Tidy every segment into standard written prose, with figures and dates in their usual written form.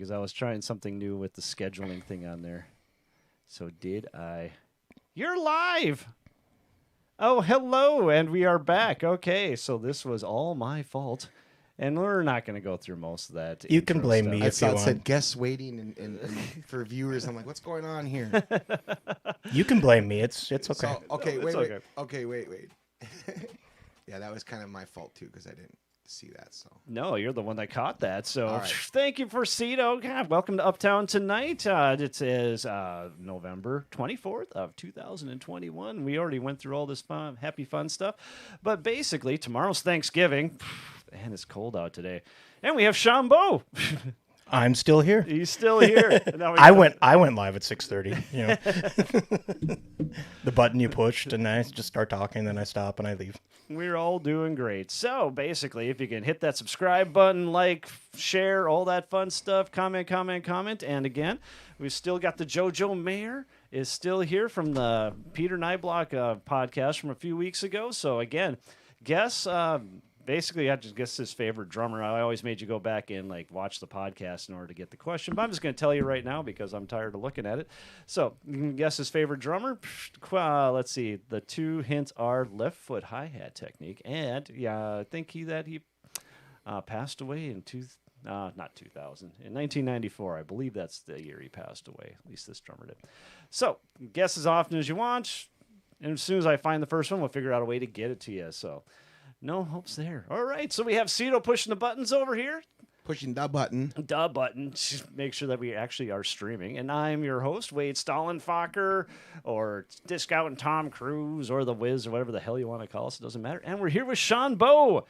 because I was trying something new with the scheduling thing on there. So did I? You're live! Oh, hello, and we are back. Okay, so this was all my fault. And we're not going to go through most of that. You can blame stuff. me I if you saw it want. said guests waiting and for viewers. I'm like, what's going on here? You can blame me. It's okay. So, okay, No, wait, it's wait. okay. Okay, wait. Yeah, that was kind of my fault too because I didn't see that. So No, you're the one that caught that. So All right. thank you for Cito. God, welcome to Uptown tonight. It is November 24th of 2021. We already went through all this fun, happy fun stuff. But basically, tomorrow's Thanksgiving. And it's cold out today. And we have Shambo. I'm still here. He's still here. Now we I got- went live at 6:30. You know, the button you pushed, and I just start talking, then I stop and I leave. We're all doing great. So basically, if you can hit that subscribe button, like, share, all that fun stuff, comment. And again, we've still got the JoJo Mayer is still here from the Peter Nyblock podcast from a few weeks ago. So again, guess basically I just guess his favorite drummer. I always made you go back and like watch the podcast in order to get the question, but I'm just going to tell you right now because I'm tired of looking at it. So you can guess his favorite drummer. Let's see. The two hints are left foot hi-hat technique, and I think he passed away in not 2000, in 1994. I believe that's the year he passed away. At least this drummer did. So guess as often as you want, and as soon as I find the first one, we'll figure out a way to get it to you. So. No hopes there. All right, so we have Cito pushing the buttons over here. pushing the button. The button. Just make sure that we actually are streaming. And I'm your host, Wade Stollenfacher, or Disc Out and Tom Cruise, or The Wiz, or whatever the hell you want to call us. It doesn't matter. And we're here with Sean Bowe.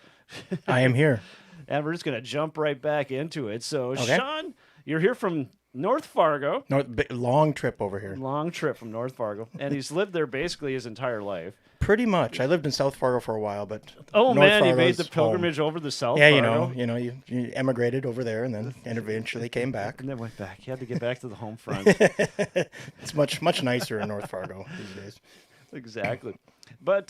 I am here. And we're just going to jump right back into it. So, Okay. Sean, you're here from North Fargo. Long trip over here. Long trip from North Fargo. And he's lived there basically his entire life. Pretty much. I lived in South Fargo for a while, but Oh, North man, you made Fargo's the pilgrimage over the South Yeah, Fargo. you emigrated over there and then eventually came back. And then went back. You had to get back to the home front. It's much nicer in North Fargo these days. Exactly. But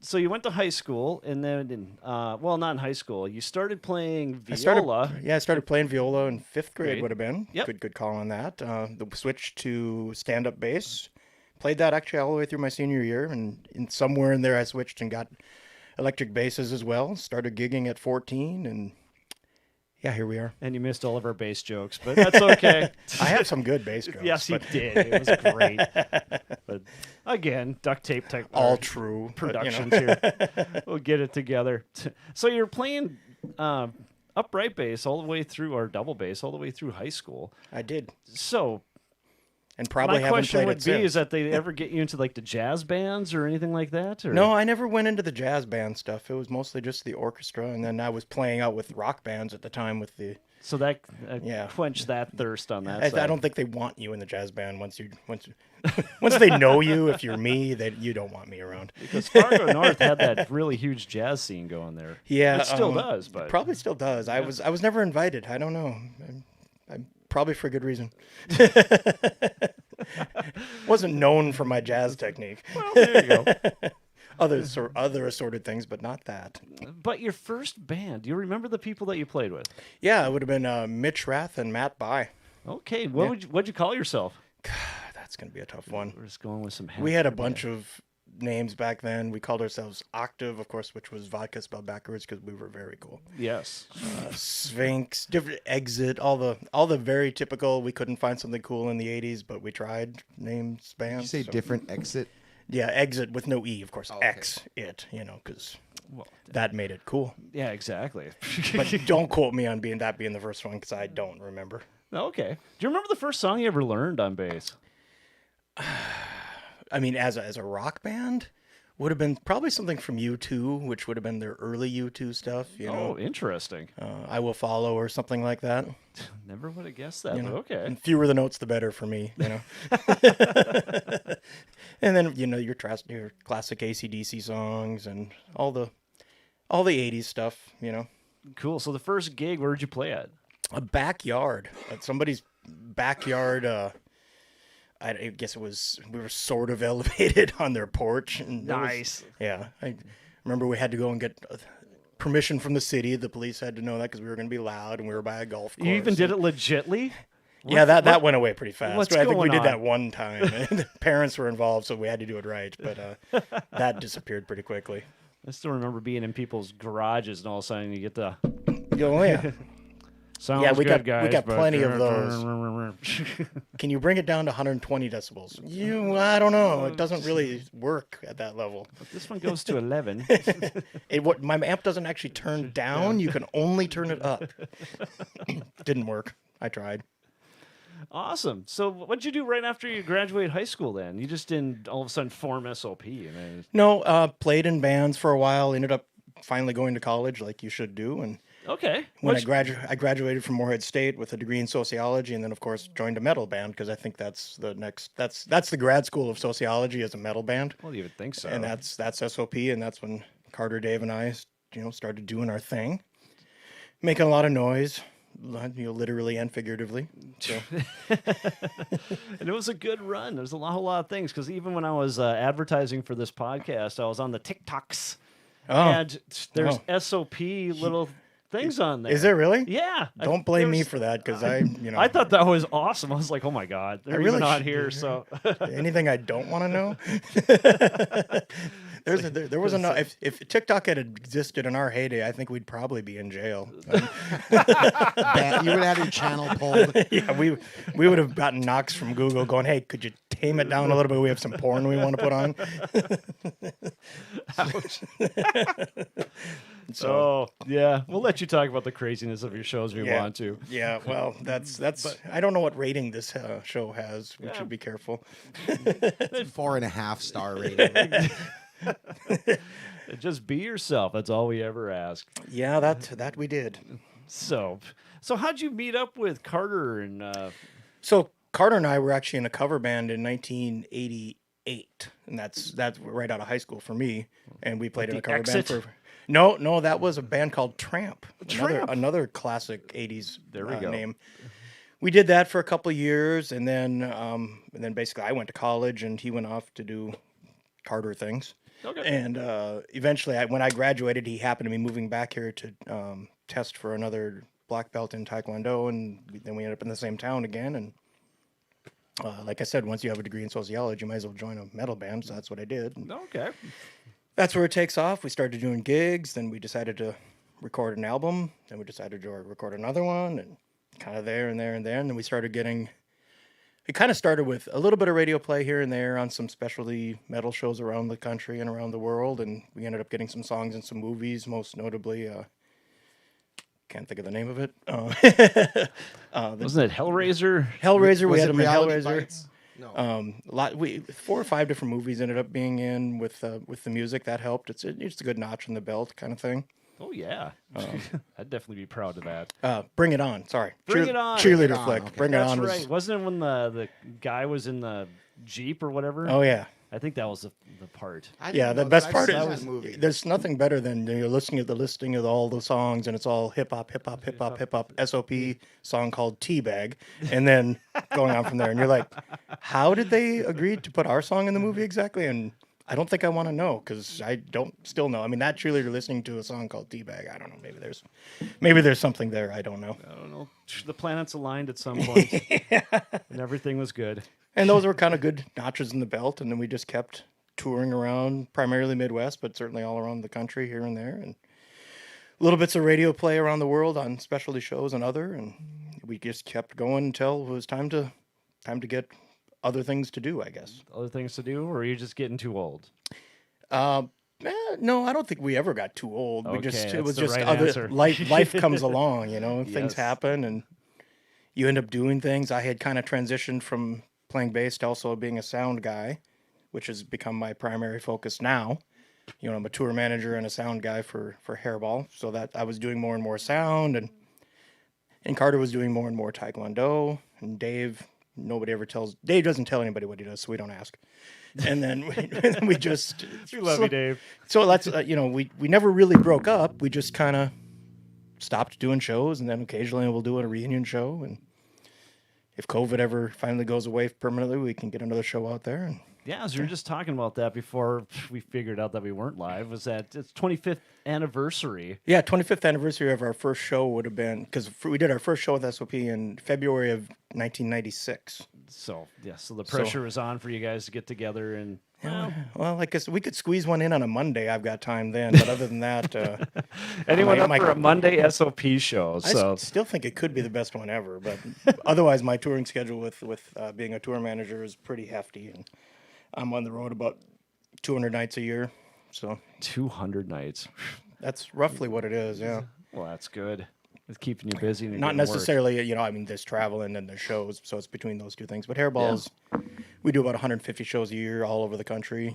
so you went to high school, and then, well, not in high school. You started playing viola. I started playing viola in fifth grade. Great. Would have been Yep. good call on that. The switch to stand-up bass. Played that actually all the way through my senior year, and somewhere in there I switched and got electric basses as well. Started gigging at 14, and yeah, here we are. And you missed all of our bass jokes, but that's okay. I have some good bass jokes. Yes, you but did. It was great. But again, duct tape type all true but, productions here. We'll get it together. So you're playing upright bass all the way through, or double bass all the way through high school. I did, So and probably my haven't question played would it be: since. is that they ever get you into like the jazz bands or anything like that? Or? No, I never went into the jazz band stuff. It was mostly just the orchestra, and then I was playing out with rock bands at the time with the. So that Yeah. quenched that thirst on that I side. don't think they want you in the jazz band once they know you. If you're me, you don't want me around. Because Fargo North had that really huge jazz scene going there. Yeah, It still does, but probably still does. I was never invited. I don't know. I'm probably for good reason. Wasn't known for my jazz technique. well, there you go. Other assorted things, but not that. But your first band, do you remember the people that you played with? Yeah, it would have been Mitch Rath and Matt By. Okay, what'd you call yourself? That's gonna be a tough one. We're just going with some. We had a bunch of names back then. We called ourselves Octave, of course, which was vodka spelled backwards because we were very cool. Yes. Sphinx, different Exit, all the very typical. We couldn't find something cool in the '80s, but we tried names, Did bands. you say so- different exit? Yeah, Exit with no E, of course. okay. X it, because Well, that made it cool. yeah, exactly. But don't quote me on being the first one because I don't remember. Okay. Do you remember the first song you ever learned on bass? I mean, as a rock band, would have been probably something from U2, which would have been their early U2 stuff. Oh, interesting. I Will Follow or something like that. Never would have guessed that. You But know, okay. and fewer the notes, the better for me. And then your classic AC/DC songs and all the '80s stuff. Cool. So the first gig, where did you play at? A backyard at somebody's backyard. I guess we were sort of elevated on their porch. And Nice. I remember we had to go and get permission from the city. The police had to know that because we were going to be loud and we were by a golf course. You even did it legitly? Yeah, that went away pretty fast. what's I think we going did on? that one time. The parents were involved, so we had to do it right. But that disappeared pretty quickly. I still remember being in people's garages and all of a sudden you get the Oh, yeah. sounds Yeah, we good, got- we guys, got but- plenty of those. Can you bring it down to 120 decibels? I don't know. It doesn't really work at that level. This one goes to 11. My amp doesn't actually turn down. You can only turn it up. Didn't work. I tried. Awesome. So what'd you do right after you graduated high school then? You just didn't all of a sudden form SOP. And then... No, played in bands for a while. Ended up finally going to college like you should do. And Okay. when Which- I graduated from Moorhead State with a degree in sociology, and then of course joined a metal band because I think that's the next. That's the grad school of sociology as a metal band, Well, you would think so. and that's SOP, and that's when Carter, Dave, and I, started doing our thing, making a lot of noise, literally and figuratively. So. And it was a good run. There's a whole lot of things because even when I was advertising for this podcast, I was on the TikToks, and there's SOP little things on there. Is there really? Yeah. Don't blame me there's- for that because I thought that was awesome. I was like, oh my god, they're really even on should- here. So anything I don't want to know. There was enough. If TikTok had existed in our heyday, I think we'd probably be in jail. You would have your channel pulled. Yeah, we would have gotten knocks from Google going, "Hey, could you tame it down a little bit? We have some porn we want to put on." So yeah, we'll let you talk about the craziness of your shows if you want to. Yeah, well, that's. I don't know what rating this show has. We should be careful. 4.5 star rating. Just be yourself. That's all we ever ask. Yeah, that we did. So how'd you meet up with Carter and? So Carter and I were actually in a cover band in 1988, and that's right out of high school for me. And we played in a cover Exit? band for. No, that was a band called Tramp. Tramp. Another classic 80s There we go. name. We did that for a couple of years, and then basically I went to college, and he went off to do Carter things. Okay. And eventually, when I graduated, he happened to be moving back here to test for another black belt in Taekwondo, and then we ended up in the same town again. And like I said, once you have a degree in sociology, you might as well join a metal band. So that's what I did. And Okay. that's where it takes off. We started doing gigs. Then we decided to record an album. Then we decided to record another one, and kind of there and there and there. And then we started getting. It kind of started with a little bit of radio play here and there on some specialty metal shows around the country and around the world, and we ended up getting some songs in some movies, most notably, can't think of the name of it. Wasn't it Hellraiser? Hellraiser, we Was had it him in Reality Hellraiser. Bites? No. 4 or 5 different movies ended up being in with the music. That helped. It's a good notch in the belt kind of thing. Oh yeah, I'd definitely be proud of that. Bring It On. Sorry. Bring It On. Cheerleader Bring It On, flick. okay. Bring It That's On was. right. Wasn't it when the guy was in the Jeep or whatever? Oh yeah. I think that was the part. I didn't Yeah, the know best that. part I've is seen that movie. there's nothing better than you're listening to the listing of all the songs, and it's all hip hop, hip hop, hip hop, hip hop, SOP song called Teabag, and then going on from there. And you're like, how did they agree to put our song in the movie exactly? And I don't think I want to know because I don't still know. I mean, that cheerleader listening to a song called Teabag. I don't know. Maybe there's something there. I don't know. I don't know. The planets aligned at some point, and everything was good. And those were kind of good notches in the belt. And then we just kept touring around, primarily Midwest, but certainly all around the country here and there. And little bits of radio play around the world on specialty shows and other. And we just kept going until it was time to get other things to do, I guess. Other things to do, or are you just getting too old? No, I don't think we ever got too old. Okay, It was that's the just right other answer. life comes along, things Yes. happen and you end up doing things. I had kind of transitioned from playing bass to also being a sound guy, which has become my primary focus now. I'm a tour manager and a sound guy for Hairball, so that I was doing more and more sound, and Carter was doing more and more Taekwondo, and Dave doesn't tell anybody what he does, so we don't ask. And then we just We love you, Dave. So that's we never really broke up. We just kind of stopped doing shows, and then occasionally we'll do a reunion show, if COVID ever finally goes away permanently, we can get another show out there. And Yeah, as we were just talking about that before we figured out that we weren't live, was that it's 25th anniversary. yeah, 25th anniversary of our first show would have been, because we did our first show with SOP in February of 1996. So, yeah, so the pressure was on for you guys to get together and, Well, like I said, we could squeeze one in on a Monday. I've got time then, but other than that, anyone up my- for a Monday SOP show. So, still think it could be the best one ever. But otherwise, my touring schedule with being a tour manager is pretty hefty, and I'm on the road about 200 nights a year. So 200 nights. that's roughly what it is. Yeah. Well, that's good. It's keeping you busy. And you're Not getting work. necessarily, I mean, there's traveling and there's shows, so it's between those two things. But Hairballs, we do about 150 shows a year all over the country.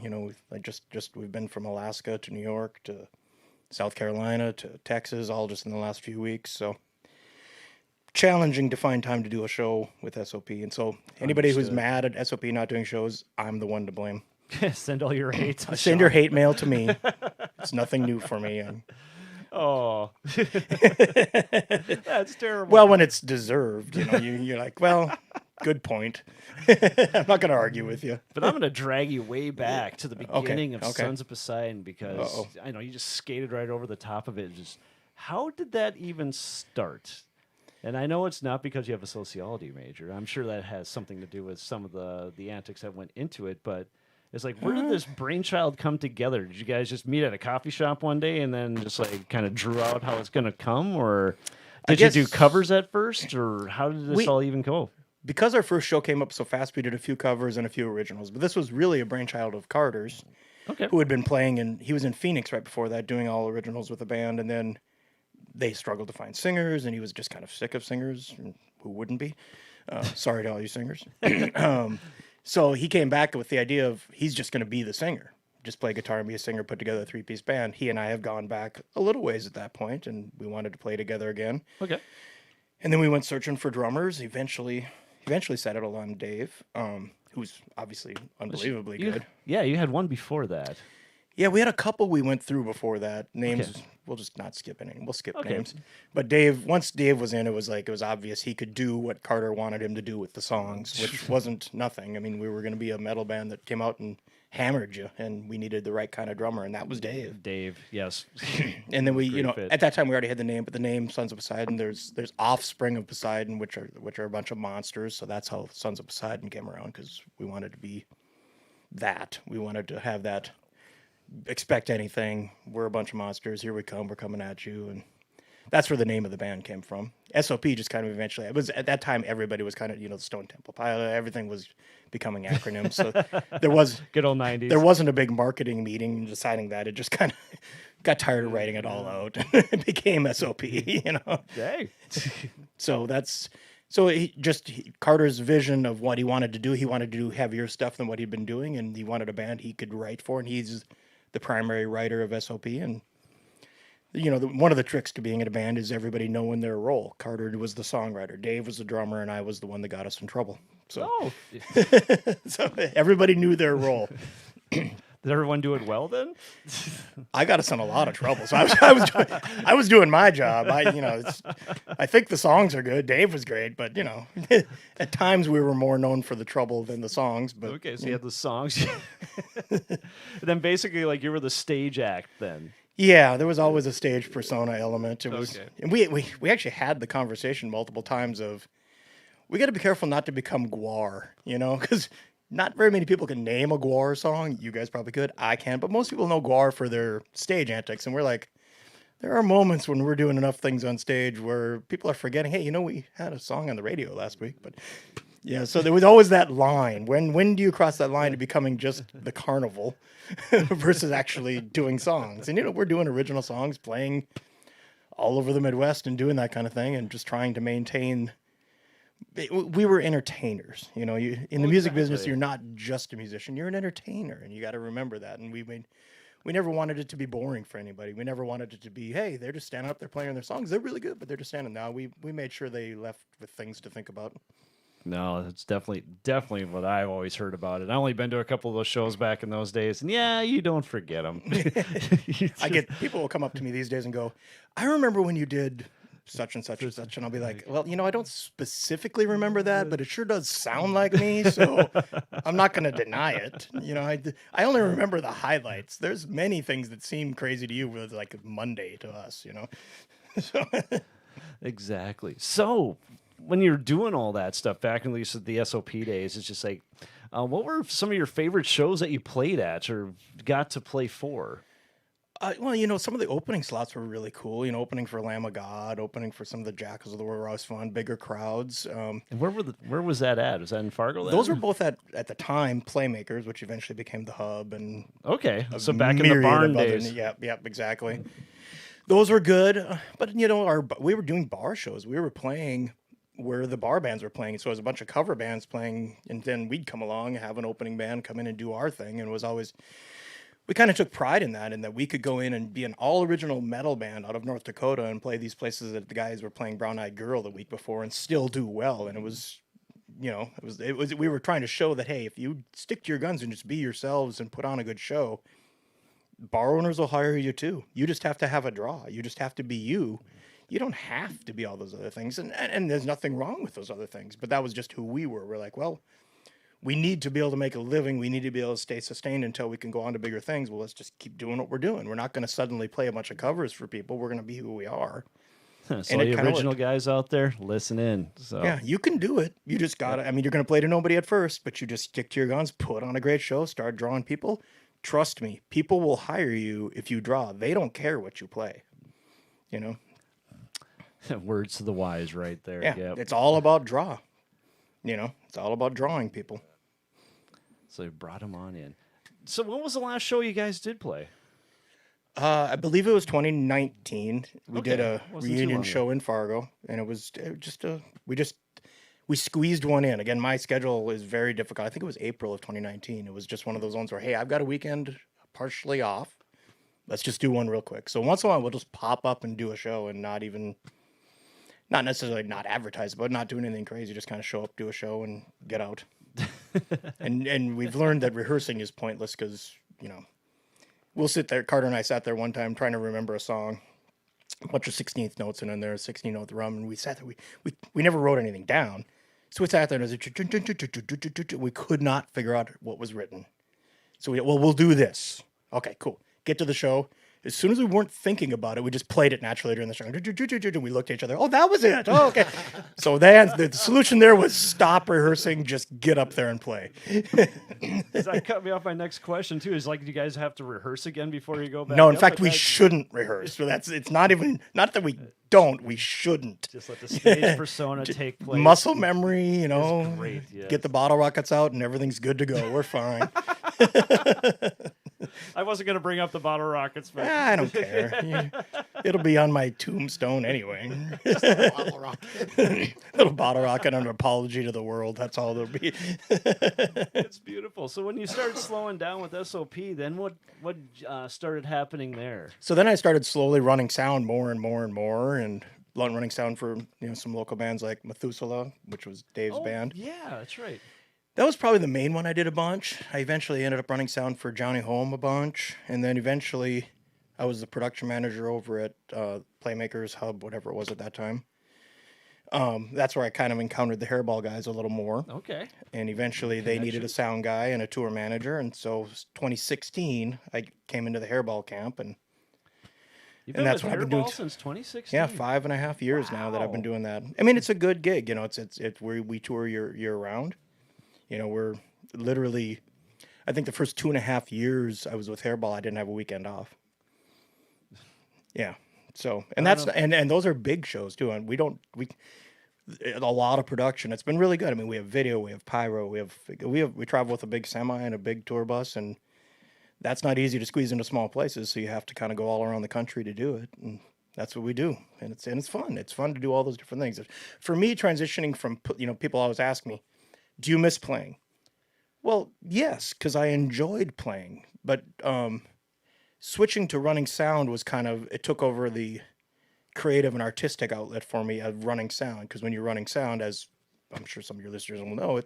We've been from Alaska to New York to South Carolina to Texas, all just in the last few weeks. So challenging to find time to do a show with SOP. And so anybody who's Understood. mad at SOP not doing shows, I'm the one to blame. Send all your hate to Send your Sean. hate mail to me. It's nothing new for me. Oh, that's terrible. Well, when it's deserved, you're like, well, good point. I'm not going to argue with you. But I'm going to drag you way back to the beginning of okay. Sons of Poseidon because Uh-oh. I know you just skated right over the top of it. Just how did that even start? And I know it's not because you have a sociology major. I'm sure that has something to do with some of the antics that went into it. But it's like, where did this brainchild come together? Did you guys just meet at a coffee shop one day and then just like kind of drew out how it's going to come, or did you do guess- covers at first, or how did this We- all even go? Because our first show came up so fast, we did a few covers and a few originals. But this was really a brainchild of Carter's, Okay. who had been playing, and he was in Phoenix right before that, doing all originals with a band. And then they struggled to find singers, and he was just kind of sick of singers. And who wouldn't be? Sorry to all you singers. So he came back with the idea of he's just going to be the singer, just play guitar and be a singer, put together a 3-piece band. He and I have gone back a little ways at that point, and we wanted to play together again. Okay. And then we went searching for drummers. Eventually settled on Dave, who's obviously unbelievably good. Yeah, you had one before that. Yeah, we had a couple we went through before that. Names, Okay. we'll just not skip any. We'll skip Okay. names. But once Dave was in, it was obvious he could do what Carter wanted him to do with the songs, which wasn't nothing. I mean, we were going to be a metal band that came out and hammered you, and we needed the right kind of drummer, and that was Dave. Dave, yes. And then we, Great fit. at that time we already had the name, but the name Sons of Poseidon, there's Offspring of Poseidon, which are a bunch of monsters. So that's how Sons of Poseidon came around, because we wanted to be that. We wanted to have that. Expect anything. We're a bunch of monsters. Here we come. We're coming at you, and that's where the name of the band came from. SOP just kind of eventually. It was at that time everybody was kind of the Stone Temple Pilot. Everything was becoming acronyms. So there was. Good old 90s. There wasn't a big marketing meeting deciding that. It just kind of got tired of writing it all out. It became SOP, Hey. So Carter's vision of what he wanted to do. He wanted to do heavier stuff than what he'd been doing, and he wanted a band he could write for, and he's the primary writer of SOP. And one of the tricks to being in a band is everybody knowing their role. Carter was the songwriter, Dave was the drummer, and I was the one that got us in trouble. So, Oh, so everybody knew their role. did everyone do it well then? I got us in a lot of trouble. So I was doing my job. I think the songs are good. Dave was great, but at times we were more known for the trouble than the songs. But Okay, so you had the songs. And then basically, like, you were the stage act then. yeah, there was always a stage persona element. It was, Okay. and we actually had the conversation multiple times of we got to be careful not to become Guar, because not very many people can name a Guar song. You guys probably could. I can, but most people know Guar for their stage antics, and we're like, there are moments when we're doing enough things on stage where people are forgetting, hey, we had a song on the radio last week, but yeah, so there was always that line. When do you cross that line to becoming just the carnival versus actually doing songs? And we're doing original songs, playing all over the Midwest and doing that kind of thing, and just trying to maintain. We were entertainers, in the music business. exactly. You're not just a musician; you're an entertainer, and you got to remember that. And we never wanted it to be boring for anybody. We never wanted it to be, hey, they're just standing up there playing their songs. They're really good, but they're just standing. Now we made sure they left with things to think about. No, it's definitely what I've always heard about it. I only been to a couple of those shows back in those days, and yeah, you don't forget them. I get people will come up to me these days and go, I remember when you did such and such and such, and I'll be like, well, I don't specifically remember that, but it sure does sound like me, so I'm not going to deny it. I only remember the highlights. There's many things that seem crazy to you, but it's like Monday to us, So, Exactly. So when you're doing all that stuff back in at least the SOP days, it's just like, what were some of your favorite shows that you played at or got to play for? well, some of the opening slots were really cool. Opening for Lamb of God, opening for some of the Jackals of the World were always fun, bigger crowds. And where was that at? Was that in Fargo? Then? Those were both at the time Playmakers, which eventually became the Hub, and okay. a So back in the myriad barn of other- days. Yep, exactly. Those were good, but we were doing bar shows. We were playing where the bar bands were playing, so it was a bunch of cover bands playing, and then we'd come along, have an opening band come in and do our thing, and it was always. We kind of took pride in that we could go in and be an all original metal band out of North Dakota and play these places that the guys were playing Brown Eyed Girl the week before and still do well. And it was, we were trying to show that, hey, if you stick to your guns and just be yourselves and put on a good show, bar owners will hire you too. You just have to have a draw. You just have to be you. You don't have to be all those other things. And there's nothing wrong with those other things, but that was just who we were. We're like, well, we need to be able to make a living. We need to be able to stay sustained until we can go on to bigger things. Well, let's just keep doing what we're doing. We're not going to suddenly play a bunch of covers for people. We're going to be who we are. So the original guys out there, listen in. So yeah, you can do it. You just got to, you're going to play to nobody at first, but you just stick to your guns, put on a great show, start drawing people. Trust me, people will hire you if you draw. They don't care what you play. Words to the wise right there. Yeah, Yep. it's all about draw. It's all about drawing people. So you brought them on in. So when was the last show you guys did play? I believe it was 2019. We did a Wasn't too reunion long show in Fargo, and it was just we squeezed one in. Again, my schedule is very difficult. I think it was April of 2019. It was just one of those ones where, hey, I've got a weekend partially off. Let's just do one real quick. So once in a while, we'll just pop up and do a show and not necessarily not advertise, but not doing anything crazy. Just kind of show up, do a show, and get out. and we've learned that rehearsing is pointless because, we'll sit there. Carter and I sat there one time trying to remember a song, a bunch of 16th notes in there, 16-note rum, and we sat there. We never wrote anything down. So we sat there and it was we could not figure out what was written. So we'll do this. Okay, cool. Get to the show. As soon as we weren't thinking about it, we just played it naturally during the show. And we looked at each other. Oh, that was it. Oh, okay. So the solution there was stop rehearsing, just get up there and play. That cut me off my next question too. Is like, do you guys have to rehearse again before you go back? No, in up? fact, we shouldn't rehearse. So it's not that we don't. We shouldn't. Just let the stage persona take place. Muscle memory, great, yes. Get the bottle rockets out and everything's good to go. We're fine. I wasn't going to bring up the bottle rockets, but I don't care. It'll be on my tombstone anyway. Bottle rocket. Little bottle rocket and an apology to the world. That's all there'll be. it's beautiful. So when you started slowing down with SOP, then what started happening there? So then I started slowly running sound more and more and more, and running sound for some local bands like Methuselah, which was Dave's band. Yeah, that's right. That was probably the main one I did a bunch. I eventually ended up running sound for Johnny Home a bunch, and then eventually I was the production manager over at Playmakers Hub, whatever it was at that time. That's where I kind of encountered the Hairball guys a little more. Okay. And eventually they needed a sound guy and a tour manager, and so 2016 I came into the Hairball camp, and You've been that's with what I've been doing. Hairball since 2016? Yeah, 5.5 years now that I've been doing that. I mean, it's a good gig. It's where we tour year round. We're literally, I think the first 2.5 years I was with Hairball, I didn't have a weekend off. Yeah. So, and and those are big shows too. And we a lot of production. It's been really good. I mean, we have video, we have pyro, we travel with a big semi and a big tour bus, and that's not easy to squeeze into small places. So you have to kind of go all around the country to do it. And that's what we do. And it's fun. It's fun to do all those different things. For me, transitioning from, people always ask me, do you miss playing? Well, yes, because I enjoyed playing. But switching to running sound was it took over the creative and artistic outlet for me of running sound. Because when you're running sound, as I'm sure some of your listeners will know,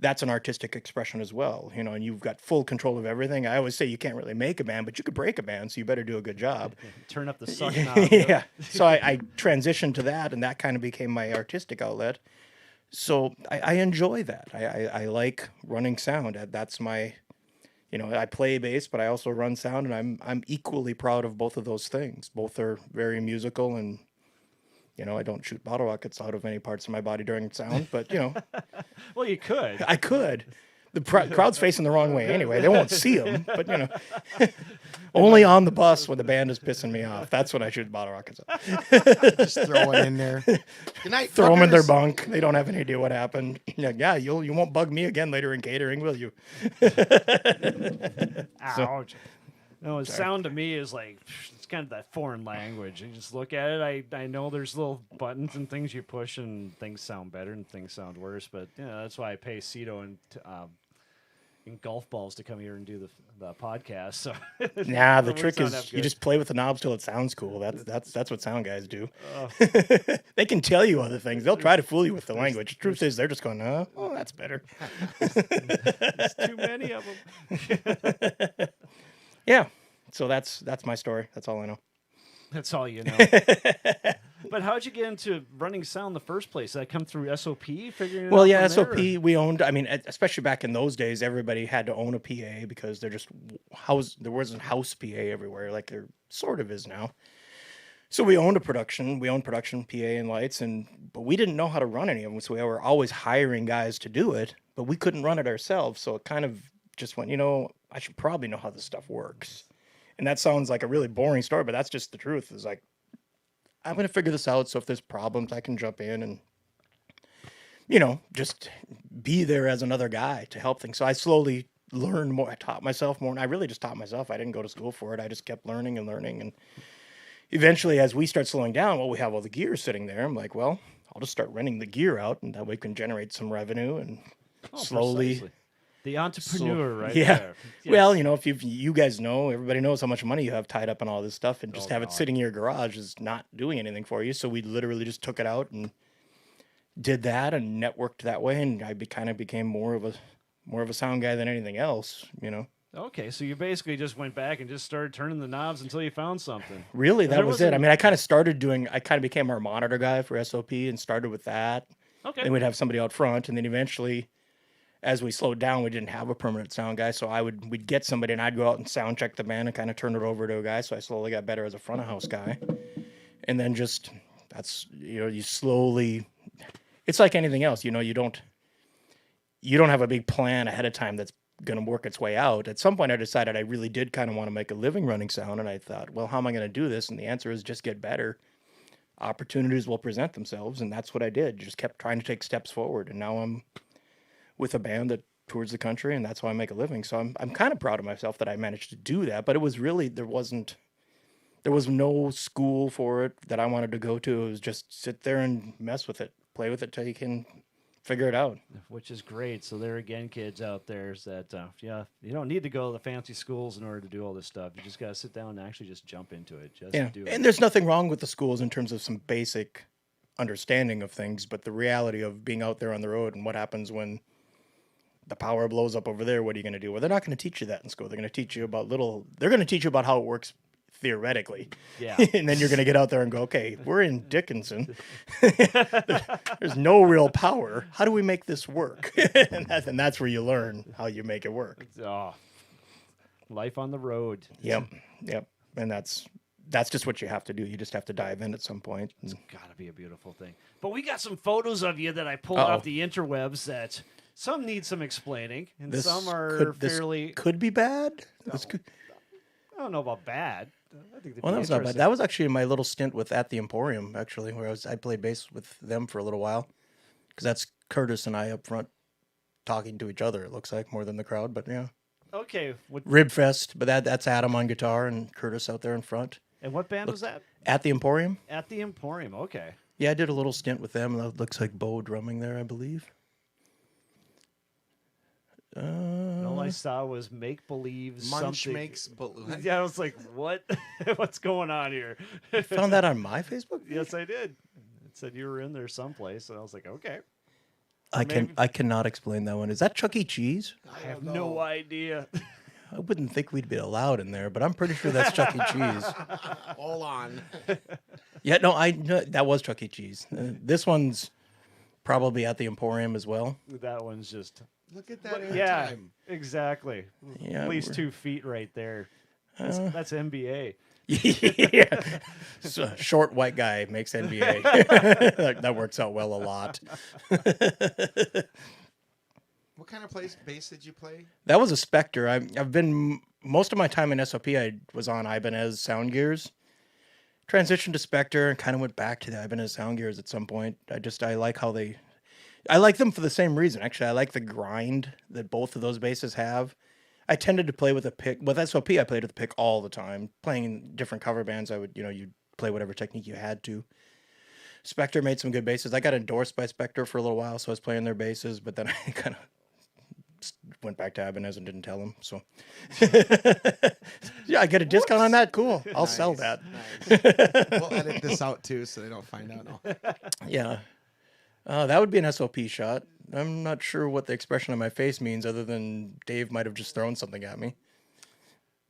that's an artistic expression as well, you know, and you've got full control of everything. I always say you can't really make a band, but you could break a band, so you better do a good job. Turn up the suck knob. Yeah. So I transitioned to that, and that kind of became my artistic outlet. So I enjoy that. I like running sound. That's my, you know, I play bass, but I also run sound, and I'm equally proud of both of those things. Both are very musical, and you know, I don't shoot bottle rockets out of any parts of my body during sound, but you know, Well, you could. I could. The crowd's facing the wrong way anyway. They won't see them, but you know, only on the bus when the band is pissing me off. That's when I shoot bottle rockets. Just throw it in there. Good night. Throw them in their fuckers. bunk. They don't have any idea what happened. Yeah, you won't bug me again later in catering, will you? Ouch. No, sound to me is like, it's kind of that foreign language. You just look at it. I know there's little buttons and things you push, and things sound better and things sound worse. But you know, that's why I pay Cito and golf balls to come here and do the podcast. So Nah, the we trick sound is that you good. just play with the knobs till it sounds cool. That's what sound guys do. Oh. They can tell you other things. They'll try to fool you with the language. Truth is, they're just going, oh, that's better. There's too many of them. Yeah. So that's my story. That's all I know. That's all you know. But how'd you get into running sound in the first place? Did that come through SOP? Figuring it Well, out yeah, from there, SOP, we owned, I mean, especially back in those days, everybody had to own a PA because there wasn't house PA everywhere like there sort of is now. So we owned production, PA and lights, but we didn't know how to run any of them. So we were always hiring guys to do it, but we couldn't run it ourselves. So it kind of just went, you know, I should probably know how this stuff works. And that sounds like a really boring story, but that's just the truth. It's like, I'm going to figure this out. So if there's problems, I can jump in and, you know, just be there as another guy to help things. So I slowly learned more. I taught myself more, and I really just taught myself. I didn't go to school for it. I just kept learning and learning. And eventually, as we start slowing down, well, we have all the gear sitting there. I'm like, well, I'll just start renting the gear out, and that way we can generate some revenue and slowly. Precisely. The entrepreneur, right Yeah. there. Well, Yes. you know, if you guys know, everybody knows how much money you have tied up in all this stuff, and just Oh, have it God. sitting in your garage is not doing anything for you. So we literally just took it out and did that and networked that way, and I kind of became more of a sound guy than anything else, you know. Okay, so you basically just went back and just started turning the knobs until you found something. Really, There that was it. I wasn't- mean, I kind of became our monitor guy for SOP and started with that. Okay. Then we'd have somebody out front, and then eventually, as we slowed down, we didn't have a permanent sound guy, so we'd get somebody, and I'd go out and sound check the band and kind of turn it over to a guy. So I slowly got better as a front of house guy, and then just that's, you know, you slowly. It's like anything else, you know. You don't have a big plan ahead of time that's going to work its way out. At some point, I decided I really did kind of want to make a living running sound, and I thought, well, how am I going to do this? And the answer is just get better. Opportunities will present themselves, and that's what I did. Just kept trying to take steps forward, and now I'm with a band that tours the country, and that's how I make a living. So I'm kind of proud of myself that I managed to do that. But it was really there was no school for it that I wanted to go to. It was just sit there and mess with it, play with it till you can figure it out. Which is great. So there again, kids out there, is that you don't need to go to the fancy schools in order to do all this stuff. You just got to sit down and actually just jump into it. Just Yeah, do it. and there's nothing wrong with the schools in terms of some basic understanding of things, but the reality of being out there on the road and what happens when the power blows up over there, what are you going to do? Well, they're not going to teach you that in school. They're going to teach you about they're going to teach you about how it works theoretically. Yeah. And then you're going to get out there and go, okay, we're in Dickinson. There's no real power. How do we make this work? and that's where you learn how you make it work. Oh, life on the road. Yep. And that's just what you have to do. You just have to dive in at some point. It's got to be a beautiful thing. But we got some photos of you that I pulled Uh-oh. off the interwebs that some need some explaining, and This some are this fairly. could be bad. This could, I don't know about bad. I think well, that was not bad. That was actually my little stint with At the Emporium, actually, where I played bass with them for a little while. Because that's Curtis and I up front talking to each other, it looks like, more than the crowd. But yeah. Okay. Rib Fest, but that's Adam on guitar and Curtis out there in front. And what band was that? At the Emporium? At the Emporium. Okay. Yeah, I did a little stint with them. That looks like Bo drumming there, I believe. And all I saw was make believe Munch something. makes balloon. Yeah, I was like, what? What's going on here? Found that on my Facebook? Yes, I did. It said you were in there someplace, and I was like, okay. I cannot explain that one. Is that Chuck E. Cheese? I have no idea. I wouldn't think we'd be allowed in there, but I'm pretty sure that's Chuck E. Cheese. Hold on. Yeah, no, that was Chuck E. Cheese. This one's probably at the Emporium as well. That one's just. Look at that Yeah, airtime. exactly. Yeah, At least we're- 2 feet right there. That's NBA. Yeah, so, short white guy makes NBA. that works out well a lot. What kind of bass did you play? That was a Spectre. I've been most of my time in SOP. I was on Ibanez sound gears. Transitioned to Spectre and kind of went back to the Ibanez sound gears at some point. I like how I like them for the same reason. Actually, I like the grind that both of those basses have. I tended to play with a pick. With SOP, I played with a pick all the time. Playing in different cover bands, you'd play whatever technique you had to. Spectre made some good basses. I got endorsed by Spectre for a little while, so I was playing their basses, but then I kind of went back to Ibanez and didn't tell them. So, yeah, I get a discount on that. Cool, I'll sell that. Nice. We'll edit this out too, so they don't find out. No. Yeah, that would be an SOP shot. I'm not sure what the expression on my face means, other than Dave might have just thrown something at me.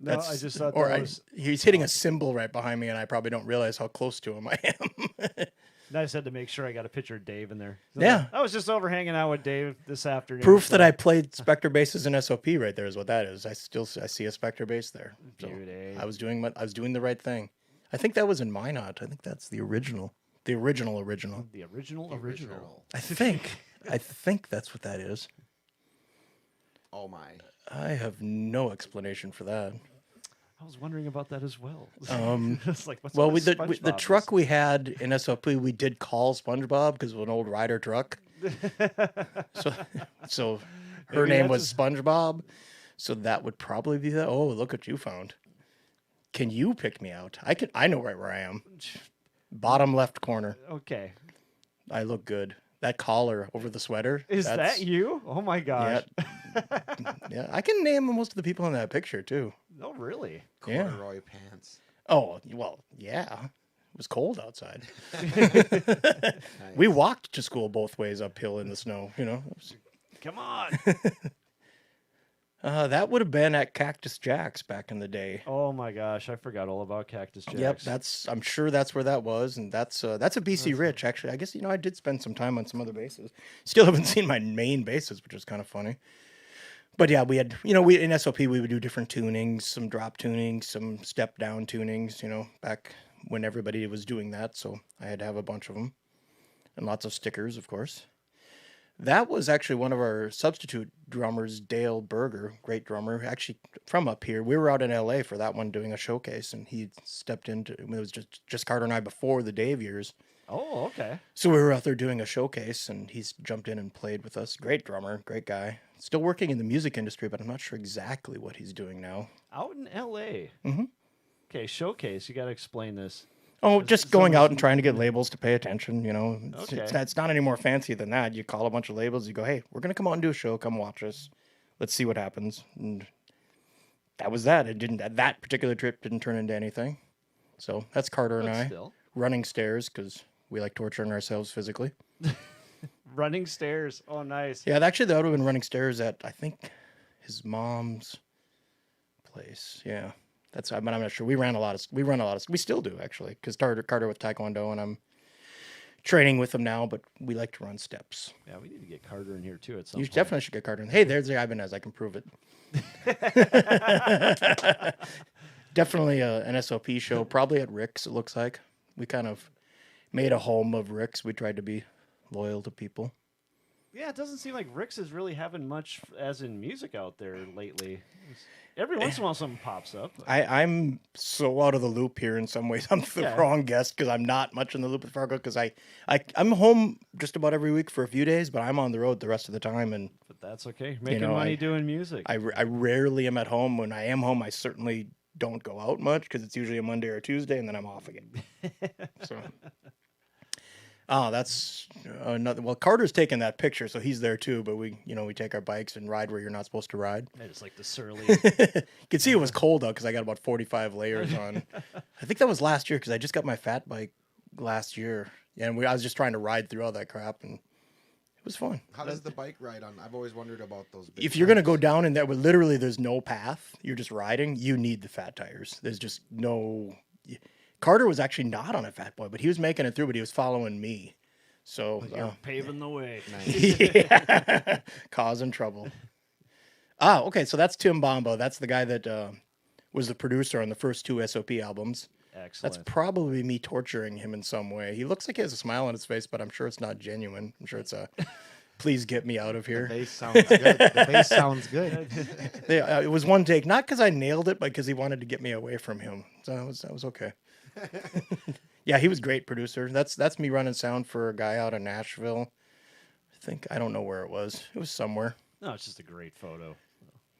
No, I just thought or that was. he's hitting a cymbal right behind me, and I probably don't realize how close to him I am. I just had to make sure I got a picture of Dave in there. Yeah. I was just over hanging out with Dave this afternoon. Proof so- that I played Spectre basses in SOP right there is what that is. I see a Spectre bass there. So Beauty. I was doing the right thing. I think that was in Minot. I think that's the original. The original. The original. I think that's what that is. Oh my. I have no explanation for that. I was wondering about that as well. It's like, what's Well, all this the SpongeBob truck we had in SOP, we did call SpongeBob because it was an old Ryder truck. So her Maybe name that's was SpongeBob. So that would probably be that. Oh, look what you found. Can you pick me out? I know right where I am. Bottom left corner. Okay. I look good. That collar over the sweater. Is that's- that you? Oh my gosh. Yeah, I can name most of the people in that picture too. No, really. Yeah. Corduroy pants. Oh, well, yeah. It was cold outside. Nice. We walked to school both ways uphill in the snow, It was- Come on. that would have been at Cactus Jack's back in the day. Oh my gosh, I forgot all about Cactus Jacks. Yep, I'm sure that's where that was, and that's a BC Rich actually. I guess I did spend some time on some other bases. Still haven't seen my main bases, which is kind of funny. But yeah, we had we in SOP we would do different tunings, some drop tunings, some step down tunings. Back when everybody was doing that, so I had to have a bunch of them, and lots of stickers, of course. That was actually one of our substitute drummers, Dale Berger, great drummer, actually from up here. We were out in LA for that one doing a showcase, and he stepped into it was just Carter and I before the Dave years. Oh, okay. So we were out there doing a showcase, and he's jumped in and played with us. Great drummer, great guy. Still working in the music industry, but I'm not sure exactly what he's doing now. Out in L.A. Mm-hmm. Okay, showcase. You got to explain this. Oh, just going out and trying to get labels to pay attention, Okay. It's not any more fancy than that. You call a bunch of labels, you go, hey, we're going to come out and do a show. Come watch us. Let's see what happens. And that was that. That particular trip didn't turn into anything. So that's Carter and But I still. running stairs because we like torturing ourselves physically. Running stairs. Oh, nice. Yeah, actually, that would have been running stairs at, I think, his mom's place. Yeah. But I'm not sure. We run a lot of. We still do actually, because Carter with Taekwondo, and I'm training with him now. But we like to run steps. Yeah, we need to get Carter in here too at some You point. definitely should get Carter in. Hey, there's the Ibanez. I can prove it. Definitely an SOP show. Probably at Rick's. It looks like we kind of made a home of Rick's. We tried to be loyal to people. Yeah, it doesn't seem like Rick's is really having much as in music out there lately. Every once in a while something pops up. I'm so out of the loop here in some ways. I'm the Yeah. wrong guest because I'm not much in the loop with Fargo because I'm home just about every week for a few days, but I'm on the road the rest of the time. And But that's okay. Making know, money I- doing music. I rarely am at home. When I am home, I certainly don't go out much because it's usually a Monday or a Tuesday and then I'm off again. So. Oh, that's another. Well, Carter's taking that picture, so he's there too. But we take our bikes and ride where you're not supposed to ride. I just like the surly. You can see it was cold out because I got about 45 layers on. I think that was last year because I just got my fat bike last year, and I was just trying to ride through all that crap, and was fun. How does the bike ride on? I've always wondered about those. Big If you're going to go tires. down and that would literally, there's no path, you're just riding, you need the fat tires. There's just no. Carter was actually not on a fat boy, but he was making it through, but he was following me. So, You're paving the way. yeah, causing trouble. Okay. So that's Tim Bomba. That's the guy that was the producer on the first 2 SOP albums. Excellent. That's probably me torturing him in some way. He looks like he has a smile on his face, but I'm sure it's not genuine. I'm sure it's a, please get me out of The here. bass sounds good. The bass sounds good. Yeah, it was one take, not because I nailed it, but because he wanted to get me away from him. So that was okay. Yeah, he was great producer. That's me running sound for a guy out of Nashville. I don't know where it was. It was somewhere. No, it's just a great photo.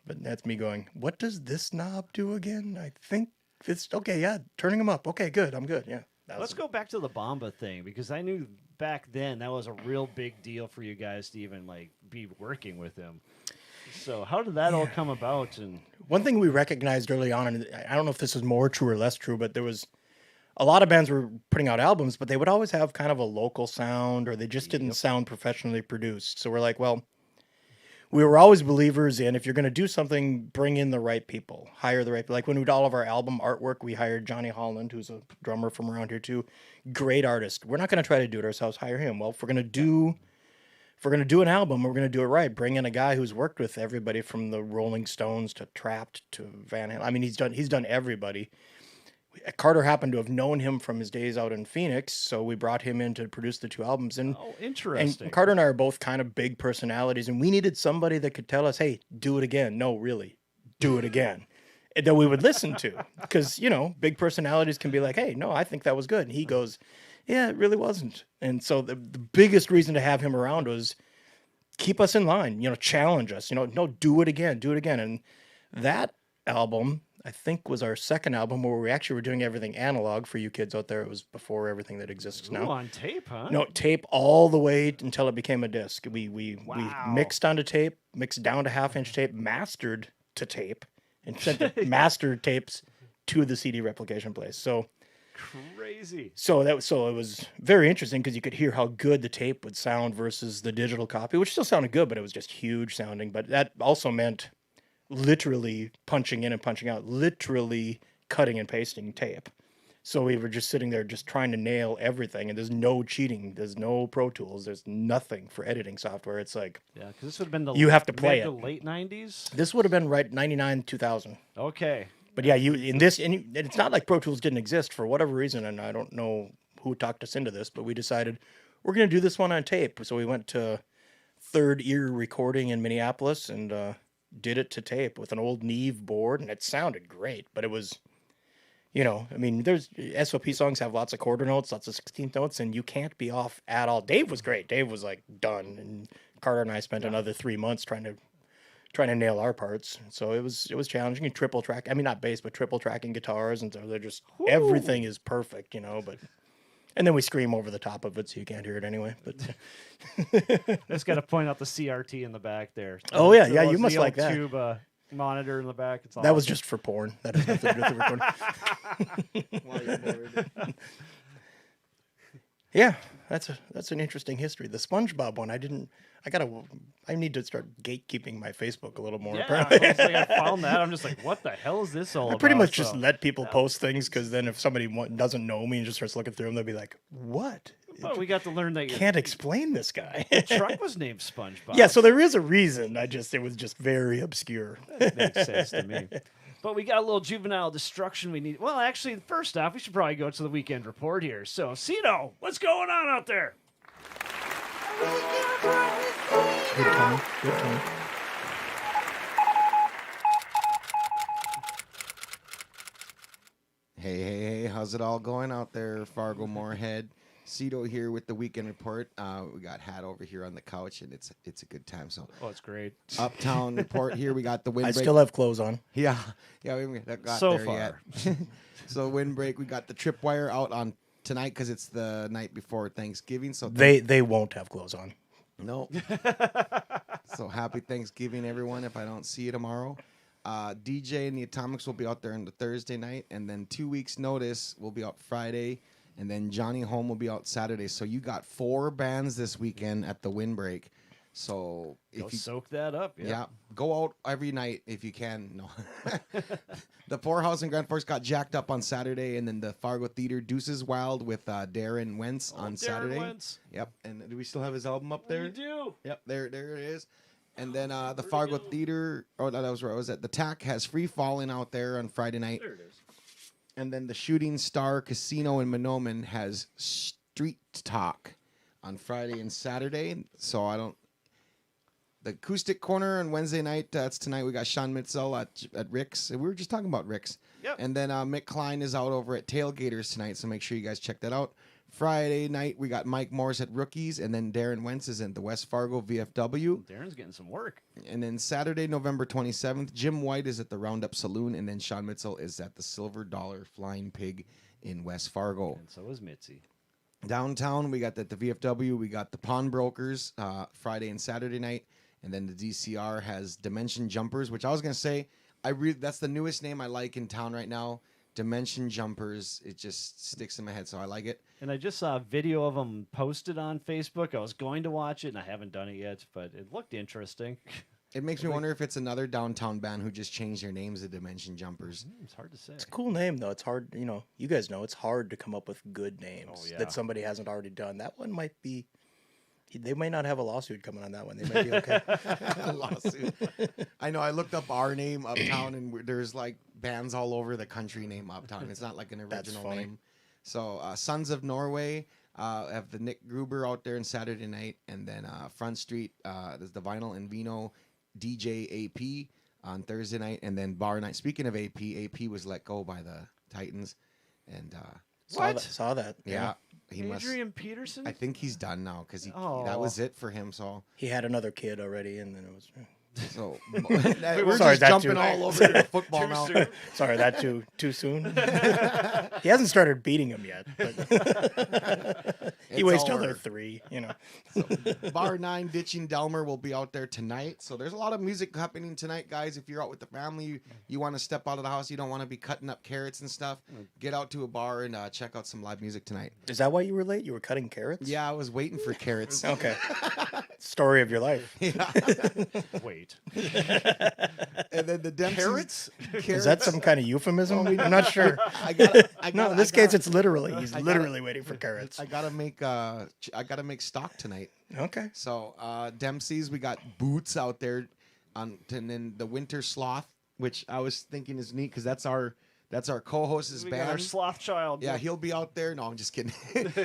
But that's me going, what does this knob do again? I think it's okay. Yeah, turning him up. Okay, good. I'm good. Yeah. Let's go back to the Bomba thing, because I knew back then that was a real big deal for you guys to even like be working with him. So how did that all come about? And One thing we recognized early on, and I don't know if this is more true or less true, but there was a lot of bands were putting out albums, but they would always have kind of a local sound, or they just didn't sound professionally produced. So we're like, well, we were always believers in, if you're going to do something, bring in the right people, hire the right people. Like when we did all of our album artwork, we hired Johnny Holland, who's a drummer from around here too. Great artist. We're not going to try to do it ourselves. Hire him. Well, if we're going to do an album, we're going to do it right. Bring in a guy who's worked with everybody from the Rolling Stones to Trapped to Van Halen. I mean, he's done everybody. Carter happened to have known him from his days out in Phoenix, so we brought him in to produce the 2 albums. And interesting. And Carter and I are both kind of big personalities, and we needed somebody that could tell us, hey, do it again. No, really, do it again. And that we would listen to. Because, big personalities can be like, hey, no, I think that was good. And he goes, yeah, it really wasn't. And so the biggest reason to have him around was keep us in line, challenge us, no, do it again. And that album, I think, was our second album where we actually were doing everything analog. For you kids out there, it was before everything that exists now. on tape, huh? No, tape all the way until it became a disc. We Wow. mixed onto tape, mixed down to 1/2-inch tape, mastered to tape, and sent the mastered tapes to the CD replication place. So Crazy. So it was very interesting because you could hear how good the tape would sound versus the digital copy, which still sounded good, but it was just huge sounding. But that also meant literally punching in and punching out, literally cutting and pasting tape. So we were just sitting there just trying to nail everything, and there's no cheating, there's no Pro Tools, there's nothing for editing software. It's like, Yeah, because this would have been the You have to play mid it. to late 90s. this would have been right 99, 2000. Okay. But yeah, and it's not like Pro Tools didn't exist for whatever reason, and I don't know who talked us into this, but we decided we're going to do this one on tape. So we went to Third Ear Recording in Minneapolis and did it to tape with an old Neve board, and it sounded great, but it was, there's SOP songs have lots of quarter notes, lots of 16th notes, and you can't be off at all. Dave was great. Dave was like done, and Carter and I spent another 3 months trying to nail our parts. So it was challenging. And triple track, I mean, not bass, but triple tracking guitars, and so they're just everything is perfect, but and then we scream over the top of it so you can't hear it anyway. But Just got to point out the CRT in the back there. Oh, yeah, The you must old like that. Tube monitor in the back. It's that was awesome. just for porn. That has nothing to do with the recording. Yeah, that's an interesting history. The SpongeBob one, I need to start gatekeeping my Facebook a little more. Yeah, apparently. it's like I found that. I'm just like, what the hell is this all I about? pretty much just So, let people post things, because then if somebody doesn't know me and just starts looking through them, they'll be like, "What? but we got to learn that your Can't explain this guy." truck was named SpongeBob. Yeah, so there is a reason. It was just very obscure. Makes sense to me. But we got a little juvenile destruction we need. Well, actually, first off, we should probably go to the weekend report here. So, Cito, what's going on out there? Good time. Good time. Hey, how's it all going out there, Fargo Moorhead? Cito here with the weekend report. We got Hat over here on the couch, and it's a good time. So, Oh, it's great. Uptown report here. We got the I windbreak. still have clothes on. Yeah, we haven't got So there far. yet. So windbreak. We got the tripwire out on tonight because it's the night before Thanksgiving. So They won't have clothes on. no. So happy Thanksgiving, everyone. If I don't see you tomorrow. DJ and the Atomics will be out there on the Thursday night, and then 2 weeks notice we'll be out Friday, And then Johnny Home will be out Saturday. So you got 4 bands this weekend at the Windbreak. So Go if you soak that up. yeah, go out every night if you can. No, the Poorhouse in Grand Forks got jacked up on Saturday, and then the Fargo Theater Deuces Wild with Darren Wentz on Darren Saturday. Wentz. Yep, and do we still have his album up there? We do. Yep, there it is. And then the Fargo Theater. Oh, no, that was where I was at. The TAC has Free Falling out there on Friday night. There it is. And then the Shooting Star Casino in Monoman has Street Talk on Friday and Saturday. So I don't. The Acoustic Corner on Wednesday night. That's tonight. We got Sean Mitzel at Rick's. We were just talking about Rick's. Yep. And then Mick Klein is out over at Tailgaters tonight. So make sure you guys check that out. Friday night, we got Mike Morris at Rookies. And then Darren Wentz is in the West Fargo VFW. Darren's getting some work. And then Saturday, November 27th, Jim White is at the Roundup Saloon. And then Sean Mitzel is at the Silver Dollar Flying Pig in West Fargo. And so is Mitzi. Downtown, we got the VFW. We got the Pawnbrokers Friday and Saturday night. And then the DCR has Dimension Jumpers, which I was going to say, that's the newest name I like in town right now. Dimension Jumpers. It just sticks in my head, so I like it. And I just saw a video of them posted on Facebook. I was going to watch it, and I haven't done it yet, but it looked interesting. It makes me wonder if it's another downtown band who just changed their names to Dimension Jumpers. It's hard to say. It's a cool name, though. It's hard, you guys know it's hard to come up with good names yeah. that somebody hasn't already done. That one might be, they might not have a lawsuit coming on that one. They might be okay. Lawsuit. I know. I looked up our name, Uptown, and there's like bands all over the country named Uptown. It's not like an original funny. name. So Sons of Norway have the Nick Gruber out there on Saturday night, and then Front Street, there's the Vinyl and Vino DJ AP on Thursday night, and then Bar Night. Speaking of AP was let go by the Titans, and Saw that. yeah. He Adrian Peterson? must. I think he's done now because Oh. that was it for him. So He had another kid already, and then it was. So Sorry, we're just that jumping too- all over the football now. Sorry, that too soon. He hasn't started beating him yet, but he weighs all another over. 3. Bar 9 Ditching Delmer will be out there tonight. So there's a lot of music happening tonight, guys. If you're out with the family, you want to step out of the house, you don't want to be cutting up carrots and stuff, get out to a bar and check out some live music tonight. Is that why you were late? You were cutting carrots? Yeah, I was waiting for carrots. Okay. Story of your life. Wait. And then the Dempsey's. Carrots? Is that some kind of euphemism? I'm not sure. No, in this case, it's literally. He's literally waiting for carrots. I gotta make stock tonight. Okay. So Dempsey's, we got Boots out there, and then the Winter Sloth, which I was thinking is neat because that's our co-host's We got band. our sloth child. Yeah, he'll be out there. No, I'm just kidding.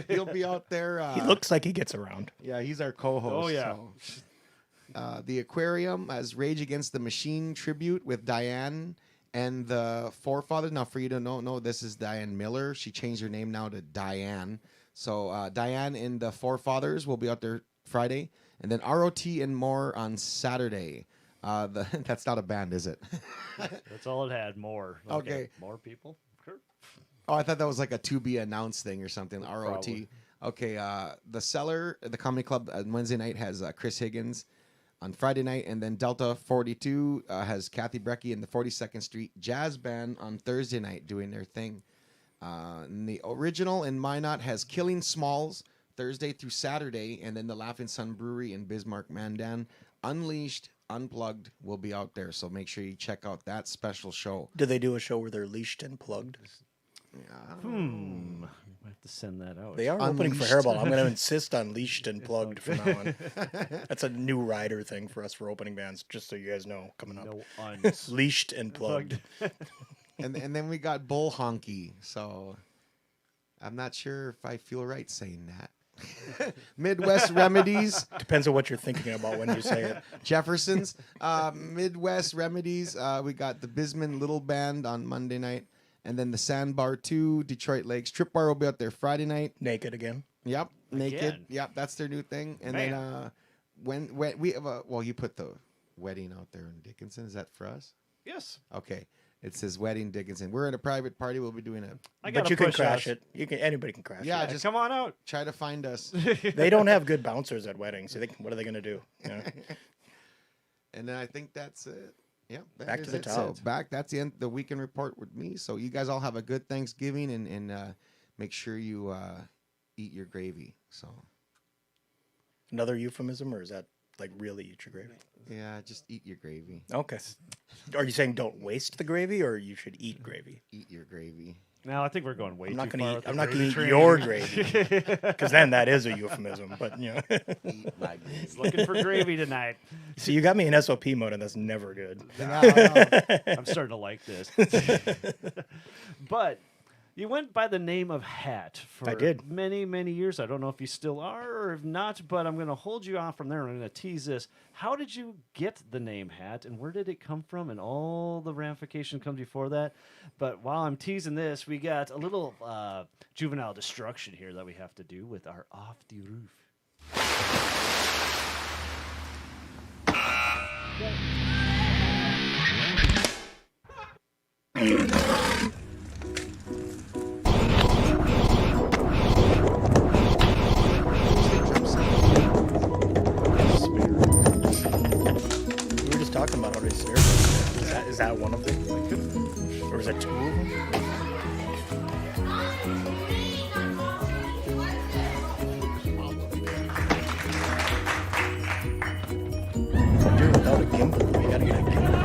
He'll be out there. He looks like he gets around. Yeah, he's our co-host. Oh, yeah. So. The Aquarium has Rage Against the Machine tribute with Diane and the Forefathers. Now, for you to know, this is Diane Miller. She changed her name now to Diane. So Diane and the Forefathers will be out there Friday, and then ROT and more on Saturday. That's not a band, is it? That's all it had. More. Okay. More people? Sure. Oh, I thought that was like a to be announced thing or something. ROT. Probably. Okay. The Cellar, the comedy club on Wednesday night has Chris Higgins on Friday night, and then Delta 42 has Kathy Brecky and the 42nd Street Jazz Band on Thursday night doing their thing. And the Original in Minot has Killing Smalls Thursday through Saturday, and then the Laughing Sun Brewery in Bismarck, Mandan. Unleashed, Unplugged will be out there, so make sure you check out that special show. Do they do a show where they're leashed and plugged? I have to send that out. They are opening for Unleashed. Hairball. I'm going to insist on leashed and plugged from now on. That's a new rider thing for us for opening bands, just so you guys know, coming up. No uns. Leashed and plugged. And then we got Bull Honky, so I'm not sure if I feel right saying that. Midwest Remedies, Depends on what you're thinking about when you say it. Jefferson's. Midwest Remedies, we got the Bisman Little Band on Monday night. And then the Sandbar 2, Detroit Lakes. Trip Bar will be out there Friday night. Naked again. Yep, naked. Again. Yep, that's their new thing. And Man. then when we have you put the wedding out there in Dickinson. Is that for us? Yes. Okay. It says wedding Dickinson. We're in a private party. We'll be doing I But got you can crash it. Anybody can crash Yeah, it. just Come on out. try to find us. They don't have good bouncers at weddings. So what are they going to do? You know? And then I think that's it. Yep. that Back to is the it. top. So that's the weekend report with me. So you guys all have a good Thanksgiving and make sure you eat your gravy. So Another euphemism, or is that like really eat your gravy? yeah, just eat your gravy. Okay. Are you saying don't waste the gravy, or you should eat gravy? Eat your gravy. Now I think we're going way I'm too not far. gonna with eat. the I'm not gravy gonna eat train. your gravy, because then that is a euphemism. But Eat my gravy. He's looking for gravy tonight. see, you got me in SOP mode, and that's never good. I'm starting to like this. But you went by the name of Hat for I did. many, many years. I don't know if you still are or if not, but I'm going to hold you off from there. I'm going to tease this. How did you get the name Hat, and where did it come from, and all the ramifications come before that? But while I'm teasing this, we got a little juvenile destruction here that we have to do with our Off the Roof. We were just talking about how many stairs. Is that one of them? Or is that two of them? I'm doing without a gimbal. We gotta get a gimbal.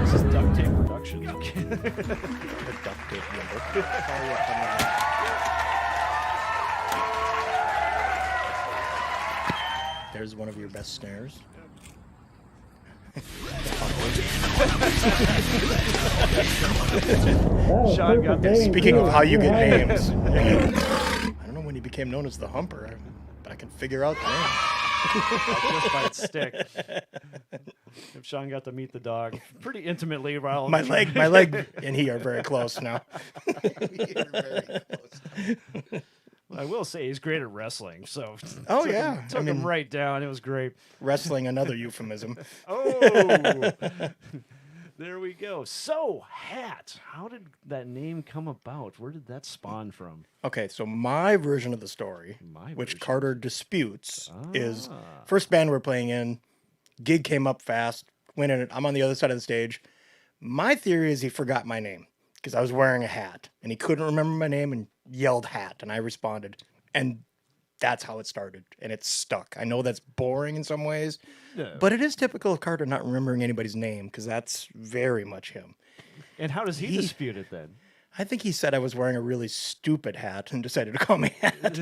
This is duct tape production. A duct tape gimbal. There's one of your best snares. Sean got this. Speaking of how you get names, I don't know when he became known as the Humper, but I can figure out the name. Just by its stick. If Sean got to meet the dog pretty intimately while My leg, and he are very close now. You're very close. I will say he's great at wrestling. So Oh took yeah, him, took him right down. It was great. wrestling, another euphemism. Oh, there we go. So Hat, how did that name come about? Where did that spawn from? Okay, so my version of the story, My which version. Carter disputes, is Ah. first band we're playing in. Gig came up fast. Went in it. I'm on the other side of the stage. My theory is he forgot my name because I was wearing a hat and he couldn't remember my name and yelled hat, and I responded, and that's how it started, and it stuck. I know that's boring in some ways, No. but it is typical of Carter not remembering anybody's name because that's very much him. And how does he He- dispute it then? I think he said I was wearing a really stupid hat and decided to call me Hat,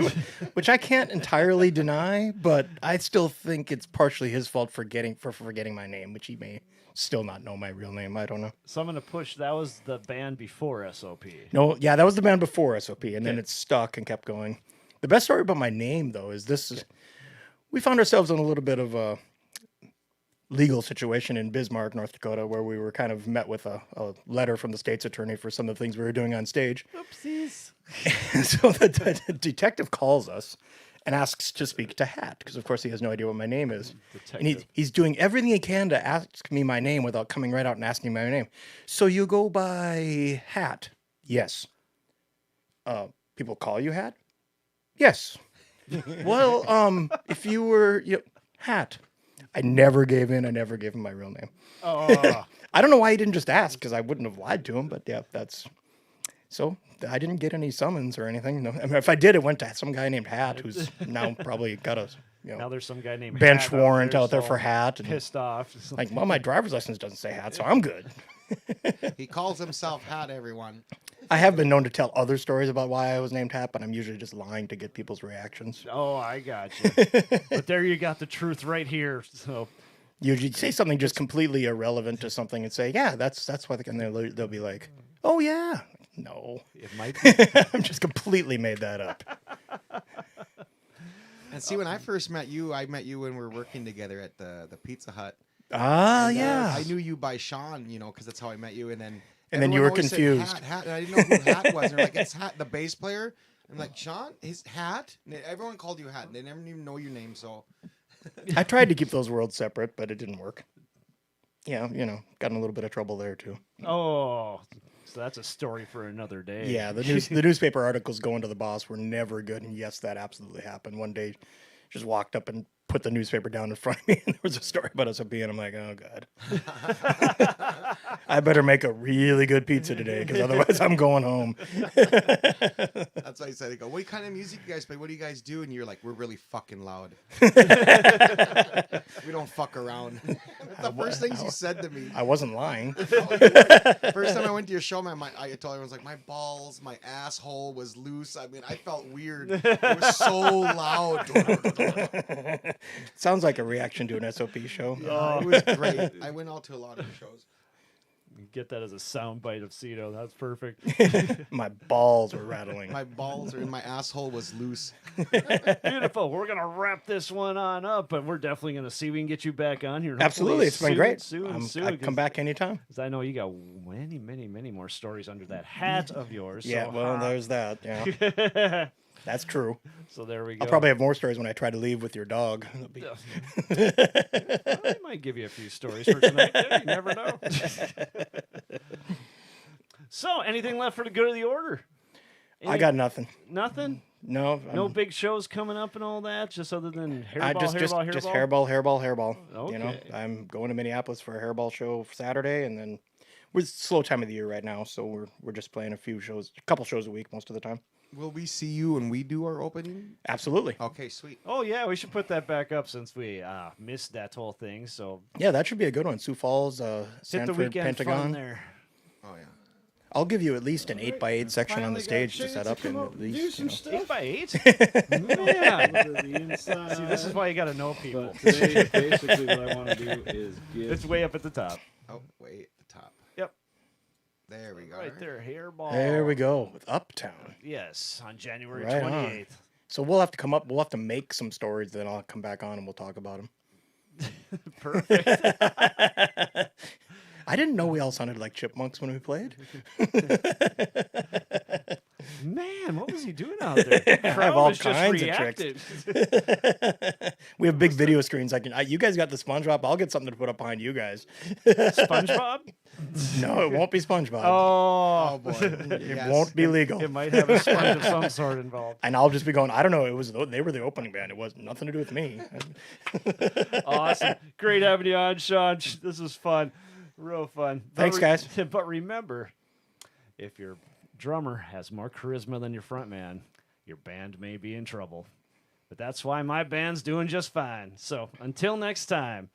which I can't entirely deny, but I still think it's partially his fault for forgetting my name, which he may still not know my real name. I don't know. So I'm going to push. That was the band before SOP. No, yeah, that was the band before SOP, and then Okay. it stuck and kept going. The best story about my name, though, is this: we found ourselves in a little bit of a legal situation in Bismarck, North Dakota, where we were kind of met with a letter from the state's attorney for some of the things we were doing on stage. Oopsies. So the detective calls us and asks to speak to Hat, because of course he has no idea what my name is. And he's doing everything he can to ask me my name without coming right out and asking my name. So you go by Hat? Yes. People call you Hat? Yes. Well, if you were Hat. I never gave in. I never gave him my real name. Oh, I don't know why he didn't just ask, because I wouldn't have lied to him, but yeah, that's... So I didn't get any summons or anything. No, I mean, if I did, it went to some guy named Hat, who's now probably got a now there's some guy named bench Hat warrant out there so for Hat. And pissed off. like, well, my driver's license doesn't say Hat, so I'm good. He calls himself Hat, everyone. I have been known to tell other stories about why I was named Hat, but I'm usually just lying to get people's reactions. Oh, I got you. But there you got the truth right here. So Usually say something just completely irrelevant to something and say, yeah, that's why, and they'll be like, oh yeah. No. it might be. I've just completely made that up. And see, when I first met you, I met you when we were working together at the Pizza Hut. Ah, And, yeah. I knew you by Sean, because that's how I met you. And then And then you everyone were always said confused. Hat, and I didn't know who Hat was. And they're like, it's Hat, the bass player. I'm like, Sean, his Hat. And everyone called you Hat. And they never even know your name. So I tried to keep those worlds separate, but it didn't work. Yeah, got in a little bit of trouble there too. Oh, so that's a story for another day. Yeah, the newspaper articles going to the boss were never good, and yes, that absolutely happened. One day, just walked up and put the newspaper down in front of me, and there was a story about us being. I'm like, oh god, I better make a really good pizza today, because otherwise I'm going home. That's why I said, I go, what kind of music you guys play? What do you guys do? And you're like, we're really fucking loud. We don't fuck around. That's the first things you said to me. I wasn't lying. First time I went to your show, I told everyone, like, my balls, my asshole was loose. I mean, I felt weird. It was so loud. Sounds like a reaction to an SOP show. It was great. I went out to a lot of your shows. Get that as a sound bite of Cito. That's perfect. My balls were rattling. My balls and my asshole was loose. Beautiful. We're going to wrap this one on up, but we're definitely going to see if we can get you back on here. Absolutely. It's been great. Soon, I come back anytime. Because I know you got many, many, many more stories under that hat of yours. Yeah, so, well, there's that. Yeah. That's true. So there we go. I'll probably have more stories when I try to leave with your dog. I might give you a few stories for tonight. Yeah, you never know. So, anything left for the good of the order? I got nothing. Nothing? No. No big shows coming up and all that, just other than Hairball, just Hairball. Okay. You know, I'm going to Minneapolis for a Hairball show Saturday, and then we're slow time of the year right now, so we're just playing a couple shows a week most of the time. Will we see you when we do our opening? Absolutely. Okay, sweet. Oh, yeah, we should put that back up since we missed that whole thing. So Yeah, that should be a good one. Sioux Falls, hit the Sanford, weekend Pentagon. fun there. Oh, yeah. I'll give you at least an 8x8 section on the stage to set up, and at least, 8x8? Man. Inside. See, this is why you got to know people. But today, basically, what I want to do is give. It's way up at the top. Oh, wait, the top. Yep. There we go. Right there, Hairball. There we go, with Uptown. Yes, on January Right 28th. on. So we'll have to come up, we'll have to make some stories, then I'll come back on and we'll talk about them. Perfect. I didn't know we all sounded like chipmunks when we played. Man, what was he doing out there? The I have crowd all was just kinds of tricks. reacting. We have big video screens. You guys got the SpongeBob. I'll get something to put up behind you guys. SpongeBob? No, it won't be SpongeBob. Oh, boy. It won't be legal. It might have a sponge of some sort involved. And I'll just be going, I don't know. They were the opening band. It was nothing to do with me. Awesome. Great having you on, Sean. This was fun. Real fun. Thanks, guys. But remember, if your drummer has more charisma than your front man, your band may be in trouble. But that's why my band's doing just fine. So until next time,